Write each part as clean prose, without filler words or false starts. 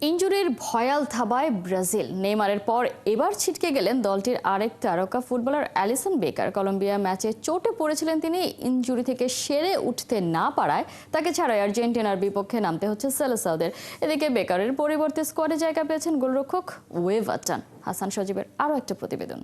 ইনজুরির ভয়াল থাবায় ব্রাজিল। নেইমারের পর এবার ছিটকে গেলেন দলটির আরেক তারকা ফুটবলার অ্যালিসন বেকার। কলম্বিয়া ম্যাচে চোটে পড়েছিলেন তিনি। ইনজুরি থেকে সেরে উঠতে না পারায় তাকে ছাড়াই আর্জেন্টিনার বিপক্ষে নামতে হচ্ছে সেলেসাওদের। এদিকে বেকারের পরিবর্তে স্কোয়াডে জায়গা পেয়েছেন গোলরক্ষক ওয়েভারটন। হাসান সজীবের আরও একটা প্রতিবেদন।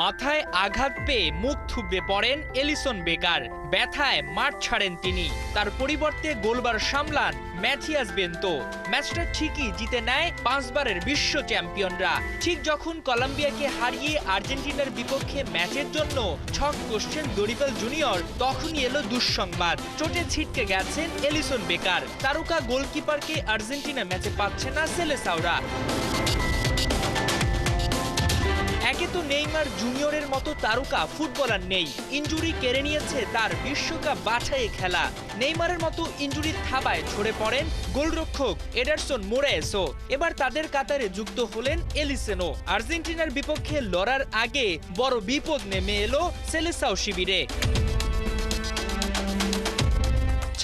মাথায় আঘাত পেয়ে মুখ থুবড়ে পড়েন এলিসন বেকার। ব্যথায় মাঠ ছাড়েন তিনি। তার পরিবর্তে গোলবার সামলান ম্যাথিয়াস বেন্তো। ম্যাচটা ঠিকই জিতে নেয় 5 বারের বিশ্ব চ্যাম্পিয়নরা। ঠিক যখন কলম্বিয়াকে হারিয়ে আর্জেন্টিনার বিপক্ষে ম্যাচের জন্য ছক কষছেন দরিবাল জুনিয়র, তখনই এলো দুঃসংবাদ। চোটে ছিটকে গেছেন এলিসন বেকার। তারকা গোলকিপারকে আর্জেন্টিনা ম্যাচে পাচ্ছে না সেলেসাওরা। একে তো নেইমার জুনিয়রের মতো তারকা ফুটবলার নেই, ইনজুরি কেড়ে নিয়েছে তার বিশ্বকাপ বাছাইয়ে খেলা। নেইমারের মতো ইনজুরির থাবায় ঝরে পড়েন গোলরক্ষক এডারসন মোরায়েসও। এবার তাদের কাতারে যুক্ত হলেন এলিসেনো। আর্জেন্টিনার বিপক্ষে লড়ার আগে বড় বিপদ নেমে এলো সেলেসাও শিবিরে।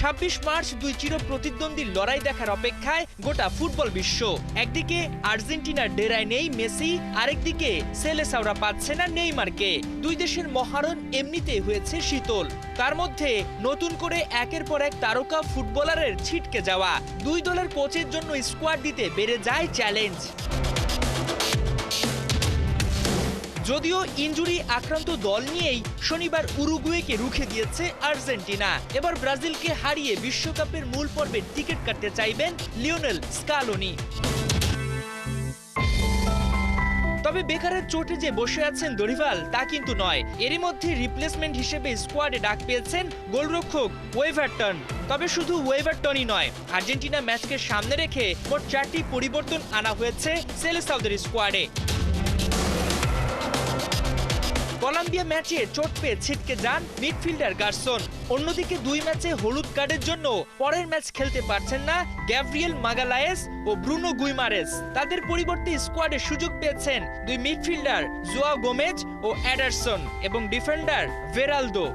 26 মার্চ দুই চির প্রতিদ্বন্দ্বী লড়াই দেখার অপেক্ষায় গোটা ফুটবল বিশ্ব। একদিকে আর্জেন্টিনার ডেরায় নেই মেসি, আরেকদিকে সেলেসাওরা পাচ্ছে না নেইমারকে। দুই দেশের মহারণ এমনিতেই হয়েছে শীতল। তার মধ্যে নতুন করে একের পর এক তারকা ফুটবলারের ছিটকে যাওয়া। দুই দলের কোচের জন্য স্কোয়াড দিতে বেড়ে যায় চ্যালেঞ্জ। যদিও ইনজুরি আক্রান্ত দল নিয়েই শনিবার উরুগুয়েকে রুখে দিয়েছে আর্জেন্টিনা। এবার ব্রাজিলকে হারিয়ে বিশ্বকাপের মূল পর্বের টিকিট কাটতে চাইবেন লিওনেল স্কালোনি। তবে বেকারের চোটে যে বসে আছেন দরিভাল তা কিন্তু নয়। এরই মধ্যে রিপ্লেসমেন্ট হিসেবে স্কোয়াডে ডাক পেয়েছেন গোলরক্ষক ওয়েভারটন। তবে শুধু ওয়েভারটনই নয়, আর্জেন্টিনা ম্যাচকে সামনে রেখে মোট 4টি পরিবর্তন আনা হয়েছে সেলেসাওদের স্কোয়াডে। কলম্বিয়া ম্যাচে চোট পেয়ে ছিটকে যান মিডফিল্ডার গার্সন। অন্যদিকে দুই ম্যাচে হলুদ কার্ডের জন্য পরের ম্যাচ খেলতে পারছেন না গ্যাব্রিয়েল মাগালায়েস ও ব্রুনো গুইমারেস। তাদের পরিবর্তে স্কোয়াডে সুযোগ পেয়েছেন দুই মিডফিল্ডার জোয়াও গোমেজ ও এডারসন এবং ডিফেন্ডার ভেরালদো।